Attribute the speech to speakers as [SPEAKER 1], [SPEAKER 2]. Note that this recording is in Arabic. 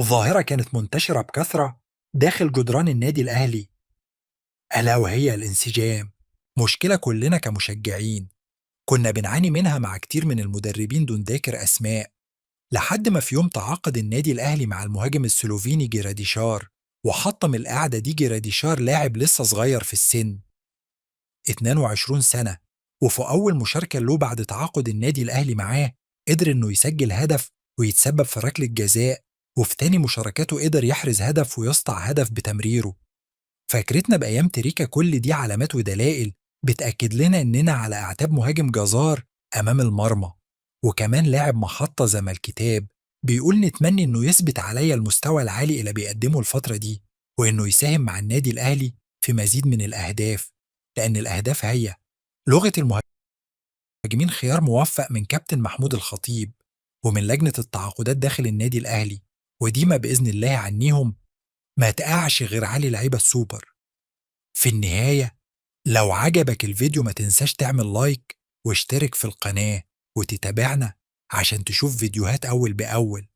[SPEAKER 1] ظاهرة كانت منتشرة بكثرة داخل جدران النادي الأهلي، ألا وهي الانسجام. مشكلة كلنا كمشجعين كنا بنعاني منها مع كتير من المدربين دون ذكر أسماء، لحد ما في يوم تعاقد النادي الأهلي مع المهاجم السلوفيني جيراديشار، وحطم القعدة دي. جيراديشار لاعب لسه صغير في السن، 22 سنة، وفي أول مشاركة له بعد تعاقد النادي الأهلي معاه قدر إنه يسجل هدف ويتسبب في ركلة جزاء، وفي تاني مشاركاته قدر يحرز هدف ويسطع هدف بتمريره. فكرتنا بأيام تريكا كل دي علامات ودلائل بتأكد لنا إننا على أعتاب مهاجم جزار أمام المرمى، وكمان لاعب محطة زي ما الكتاب بيقول. نتمنى إنه يثبت عليا المستوى العالي اللي بيقدمه الفترة دي، وإنه يساهم مع النادي الأهلي في مزيد من الأهداف، لأن الأهداف هي لغة المهاجمين. خيار موفق من كابتن محمود الخطيب ومن لجنة التعاقدات داخل النادي الأهلي، وديما بإذن الله عنيهم ما تقعش غير علي لعيبة السوبر. في النهاية، لو عجبك الفيديو ما تنساش تعمل لايك واشترك في القناة وتتابعنا عشان تشوف فيديوهات أول بأول.